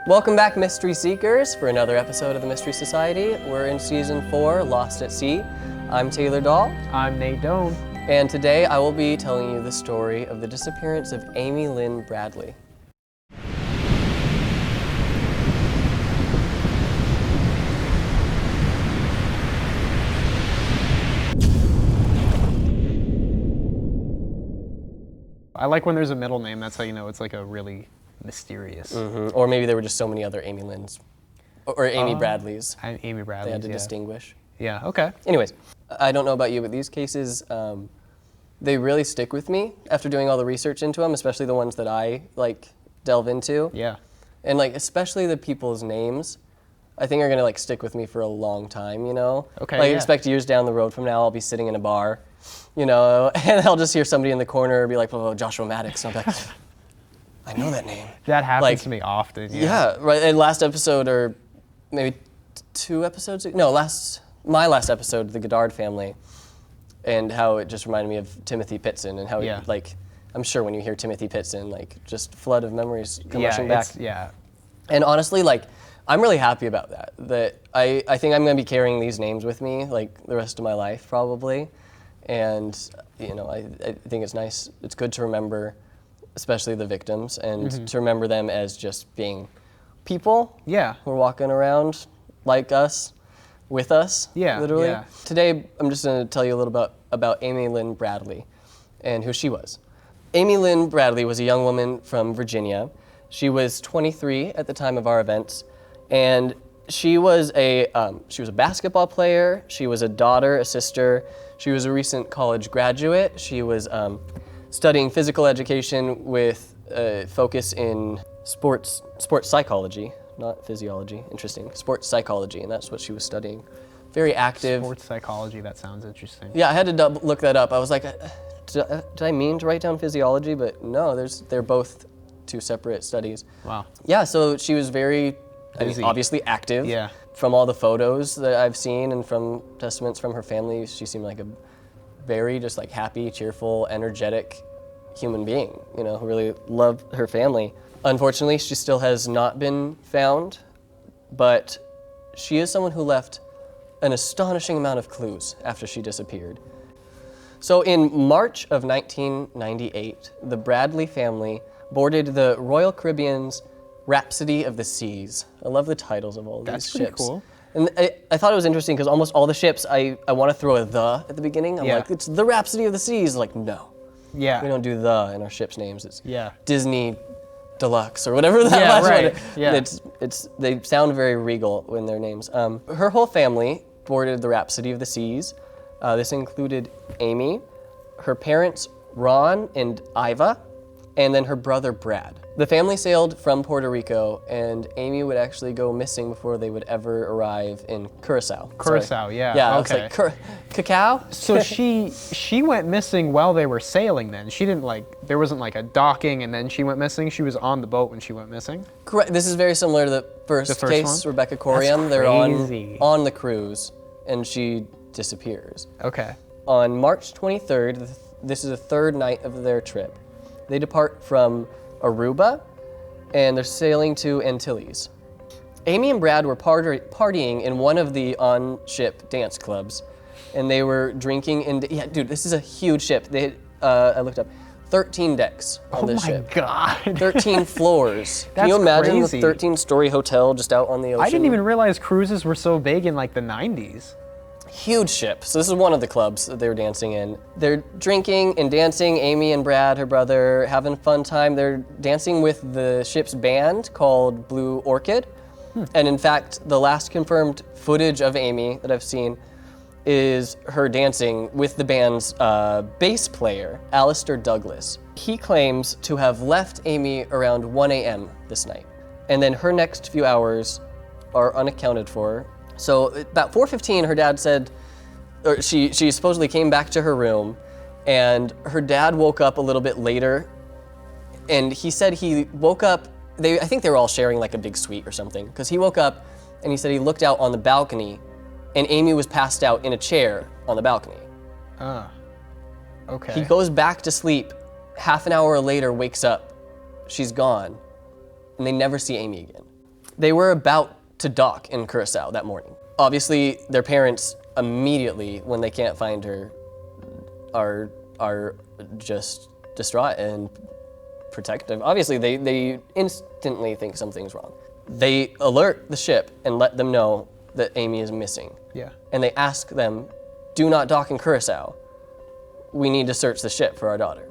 Welcome back, Mystery Seekers, for another episode of the Mystery Society. We're in Season 4, Lost at Sea. I'm Taylor Dahl. I'm Nate Doan. And today I will be telling you the story of the disappearance of Amy Lynn Bradley. I like when there's a middle name. That's how you know it's like a really mysterious. Mm-hmm. Or maybe there were just so many other Amy Lynns. Or Amy Bradleys. Amy Bradley. They had to distinguish. Yeah, okay. Anyways, I don't know about you, but these cases, they really stick with me after doing all the research into them, especially the ones that I delve into. Yeah. And especially the people's names, I think are gonna stick with me for a long time, you know? Okay, yeah. Expect years down the road from now, I'll be sitting in a bar, you know, and I'll just hear somebody in the corner be like, oh, Joshua Maddox. And I'm like, I know that name. That happens to me often. Yeah, right. And last episode, or maybe 2 episodes ago, no, my last episode, the Goddard family, and how it just reminded me of Timothy Pitson, and how I'm sure when you hear Timothy Pitson, just flood of memories come rushing back. Yeah. And honestly, I'm really happy about that. That I think I'm going to be carrying these names with me the rest of my life probably, and you know I think it's nice. It's good to remember, especially the victims, and to remember them as just being people. Yeah. Who are walking around like us, with us. Yeah. Literally. Yeah. Today I'm just going to tell you a little about Amy Lynn Bradley, and who she was. Amy Lynn Bradley was a young woman from Virginia. She was 23 at the time of our events, and she was a basketball player. She was a daughter, a sister. She was a recent college graduate. She was studying physical education with a focus in sports psychology, not physiology. Interesting. Sports psychology, and that's what she was studying. Very active. Sports psychology. That sounds interesting. Yeah, I had to look that up. I was like, did I mean to write down physiology? But no, they're both 2 separate studies. Wow. Yeah, so she was very, obviously active. Yeah. From all the photos that I've seen and from testaments from her family, she seemed like a very just happy, cheerful, energetic human being, you know, who really loved her family. Unfortunately, she still has not been found, but she is someone who left an astonishing amount of clues after she disappeared. So in March of 1998, the Bradley family boarded the Royal Caribbean's Rhapsody of the Seas. I love the titles of all these ships. That's pretty cool. And I thought it was interesting because almost all the ships, I want to throw a "the" at the beginning. I'm like, it's the Rhapsody of the Seas. No. Yeah. We don't do "the" in our ships' names. It's Yeah. Disney Deluxe or whatever that last right. one. Yeah. They sound very regal in their names. Her whole family boarded the Rhapsody of the Seas. This included Amy, her parents Ron and Iva, and then her brother Brad. The family sailed from Puerto Rico, and Amy would actually go missing before they would ever arrive in Curacao. Curacao, yeah. Yeah, Okay. it's cacao? So she went missing while they were sailing then. She didn't there wasn't a docking and then she went missing. She was on the boat when she went missing. Correct. This is very similar to the first case, one? Rebecca Corium. That's They're crazy. on the cruise, and she disappears. Okay. On March 23rd, this is the 3rd night of their trip. They depart from Aruba, and they're sailing to Antilles. Amy and Brad were partying in one of the on-ship dance clubs, and they were drinking. Dude, this is a huge ship. They I looked up, 13 decks on this ship. Oh my God. 13 floors. That's Can you imagine crazy. the 13-story hotel just out on the ocean? I didn't even realize cruises were so big in the 90s. Huge ship. So this is one of the clubs that they were dancing in. They're drinking and dancing, Amy and Brad, her brother, having a fun time. They're dancing with the ship's band called Blue Orchid. And in fact, the last confirmed footage of Amy that I've seen is her dancing with the band's bass player, Alistair Douglas. He claims to have left Amy around 1 a.m. this night. And then her next few hours are unaccounted for. So about 4:15, her dad said, or she supposedly came back to her room, and her dad woke up a little bit later, and he said he woke up, I think they were all sharing a big suite or something, because he woke up and he said he looked out on the balcony, and Amy was passed out in a chair on the balcony. Okay. He goes back to sleep, half an hour later wakes up, she's gone, and they never see Amy again. They were about to dock in Curacao that morning. Obviously, their parents immediately, when they can't find her, are just distraught and protective. Obviously, they instantly think something's wrong. They alert the ship and let them know that Amy is missing. Yeah. And they ask them, do not dock in Curacao. We need to search the ship for our daughter.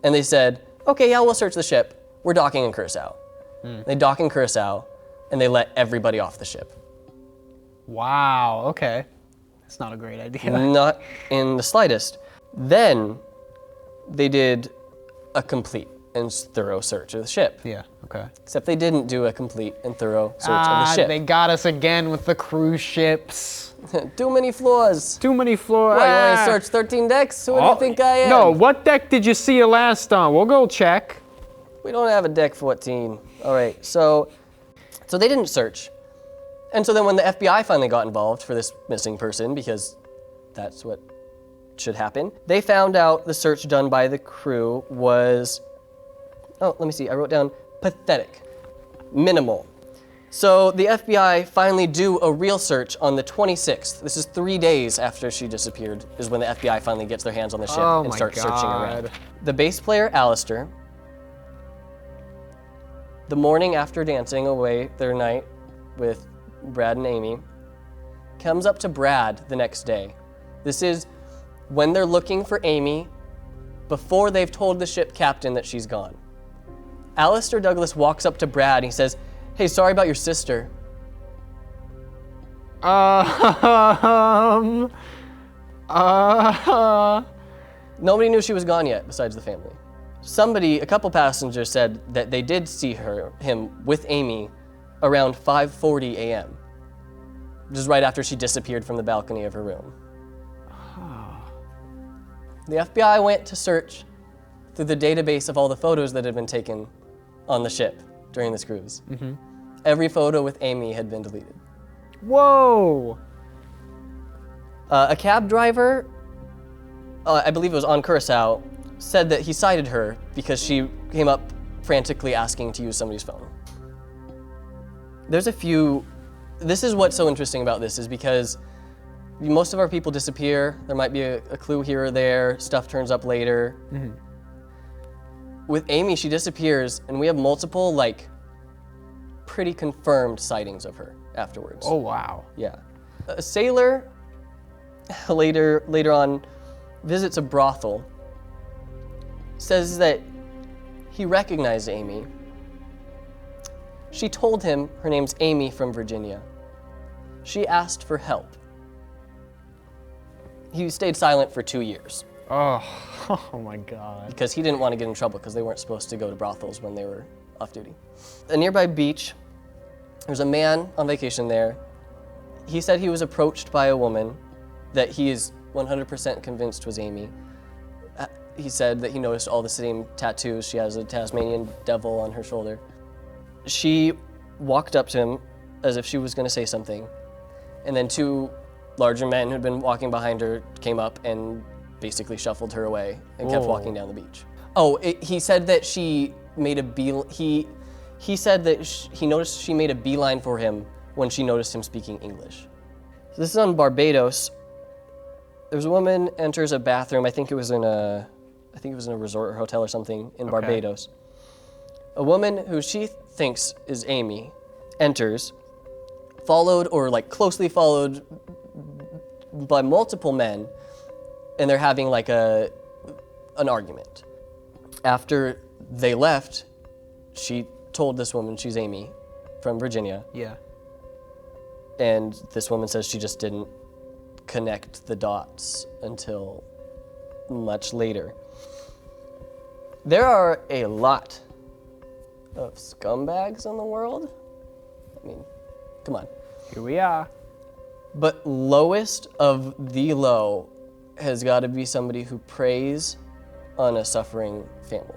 And they said, okay, yeah, we'll search the ship. We're docking in Curacao. They dock in Curacao, and they let everybody off the ship. Wow, okay. That's not a great idea. Not in the slightest. Then they did a complete and thorough search of the ship. Yeah, okay. Except they didn't do a complete and thorough search of the ship. They got us again with the cruise ships. Too many floors. Too many floors. What, you want to search 13 decks? Who do you think I am? No, what deck did you see you last on? We'll go check. We don't have a deck 14. All right, so they didn't search. And so then when the FBI finally got involved for this missing person, because that's what should happen, they found out the search done by the crew was, oh, let me see, I wrote down pathetic, minimal. So the FBI finally do a real search on the 26th. This is 3 days after she disappeared, is when the FBI finally gets their hands on the ship and starts searching around. The bass player, Alistair, the morning after dancing away their night with Brad and Amy, comes up to Brad the next day. This is when they're looking for Amy before they've told the ship captain that she's gone. Alistair Douglas walks up to Brad and he says, hey, sorry about your sister. Nobody knew she was gone yet besides the family. A couple passengers said that they did see him with Amy around 5:40 a.m., which is right after she disappeared from the balcony of her room. The FBI went to search through the database of all the photos that had been taken on the ship during this cruise. Every photo with Amy had been deleted. Whoa! A cab driver, I believe it was on Curacao, said that he cited her because she came up frantically asking to use somebody's phone. This is what's so interesting about this, is because most of our people disappear. There might be a clue here or there, stuff turns up later. With Amy, she disappears, and we have multiple, pretty confirmed sightings of her afterwards. Oh, wow. Yeah. A sailor later on visits a brothel, says that he recognized Amy. She told him her name's Amy from Virginia. She asked for help. He stayed silent for 2 years. Oh my God. Because he didn't want to get in trouble because they weren't supposed to go to brothels when they were off duty. A nearby beach, there's a man on vacation there. He said he was approached by a woman that he is 100% convinced was Amy. He said that he noticed all the same tattoos. She has a Tasmanian devil on her shoulder. She walked up to him as if she was going to say something, and then two larger men who'd been walking behind her came up and basically shuffled her away and kept walking down the beach. He said that she made a he said that he noticed she made a beeline for him when she noticed him speaking English. So this is on Barbados. There's a woman enters a bathroom. I think it was in a resort or hotel or something in Barbados. A woman who she thinks is Amy enters, followed or closely followed by multiple men, and they're having an argument. After they left, she told this woman she's Amy from Virginia. Yeah. And this woman says she just didn't connect the dots until much later. There are a lot of scumbags in the world. I mean, come on. Here we are. But lowest of the low has got to be somebody who preys on a suffering family.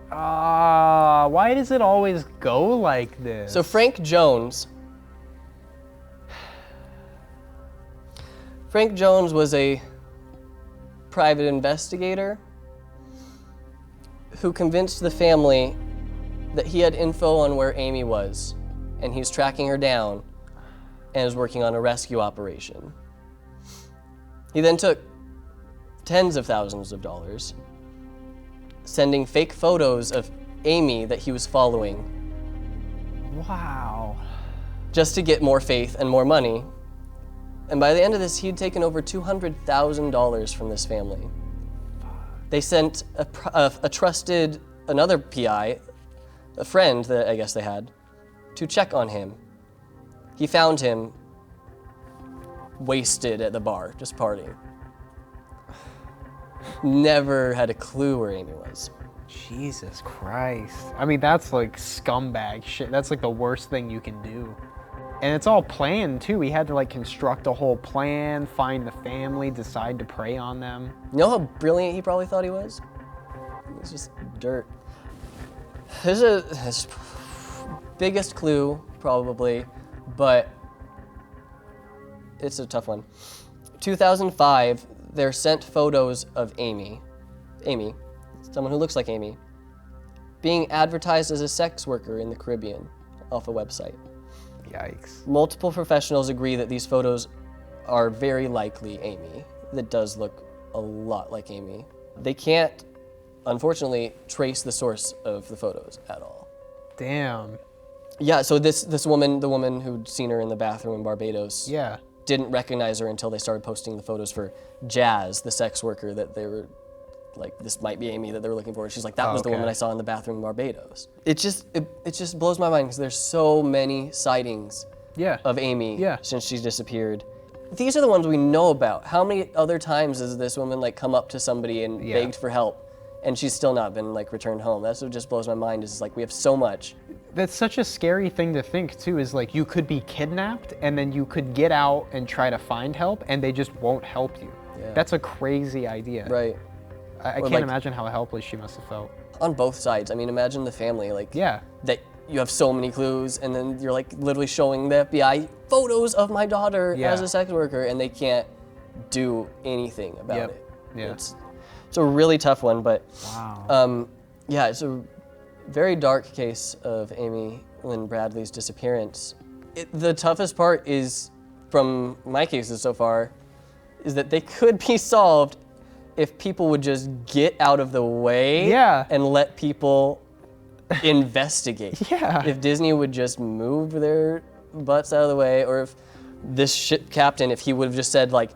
Why does it always go like this? So Frank Jones was a private investigator who convinced the family that he had info on where Amy was and he's tracking her down and is working on a rescue operation. He then took tens of thousands of dollars, sending fake photos of Amy that he was following. Wow. Just to get more faith and more money. And by the end of this, he'd taken over $200,000 from this family. They sent a trusted, another PI, a friend that I guess they had, to check on him. He found him wasted at the bar, just partying. Never had a clue where Amy was. Jesus Christ. I mean, that's like scumbag shit. That's like the worst thing you can do. And it's all planned too. He had to like construct a whole plan, find the family, decide to prey on them. You know how brilliant he probably thought he was? It was just dirt. His biggest clue, probably, but it's a tough one. 2005, they're sent photos of Amy, someone who looks like Amy, being advertised as a sex worker in the Caribbean off a website. Yikes. Multiple professionals agree that these photos are very likely Amy. That does look a lot like Amy. They can't, unfortunately, trace the source of the photos at all. Damn. Yeah, so this woman, the woman who'd seen her in the bathroom in Barbados, Yeah. didn't recognize her until they started posting the photos for Jazz, the sex worker that they were like, this might be Amy that they were looking for. She's like, that was the woman I saw in the bathroom in Barbados. It just blows my mind because there's so many sightings of Amy since she's disappeared. These are the ones we know about. How many other times has this woman like come up to somebody and begged for help and she's still not been like returned home? That's what just blows my mind, is like we have so much. That's such a scary thing to think too, is like you could be kidnapped and then you could get out and try to find help and they just won't help you. Yeah. That's a crazy idea. Right. I can't imagine how helpless she must have felt. On both sides. I mean, imagine the family, like, that you have so many clues and then you're like literally showing the FBI photos of my daughter as a sex worker and they can't do anything about it. Yeah. It's a really tough one, but yeah, it's a very dark case of Amy Lynn Bradley's disappearance. The toughest part is, from my cases so far, is that they could be solved if people would just get out of the way and let people investigate. If Disney would just move their butts out of the way, or if this ship captain, if he would have just said like,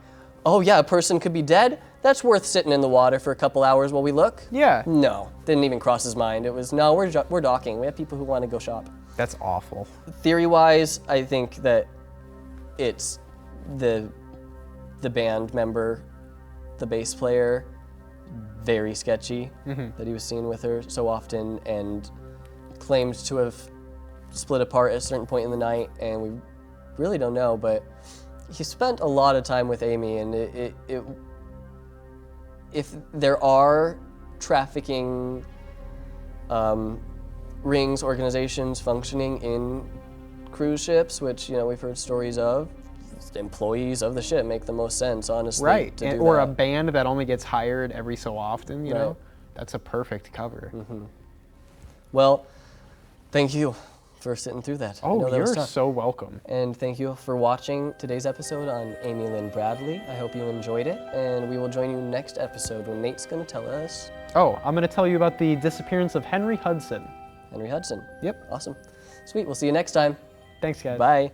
oh yeah, a person could be dead, that's worth sitting in the water for a couple hours while we look. No, didn't even cross his mind. It was, no, we're docking. We have people who want to go shop. That's awful. Theory-wise, I think that it's the band member, the bass player, very sketchy, that he was seen with her so often and claimed to have split apart at a certain point in the night, and we really don't know, but he spent a lot of time with Amy, and if there are trafficking rings, organizations functioning in cruise ships, which, you know, we've heard stories of, employees of the ship make the most sense, honestly. Right, or a band that only gets hired every so often, you know? That's a perfect cover. Well, thank you for sitting through that. Oh, you're so welcome. And thank you for watching today's episode on Amy Lynn Bradley. I hope you enjoyed it, and we will join you next episode when Nate's gonna tell us. Oh, I'm gonna tell you about the disappearance of Henry Hudson. Henry Hudson. Yep. Awesome. Sweet, we'll see you next time. Thanks, guys. Bye.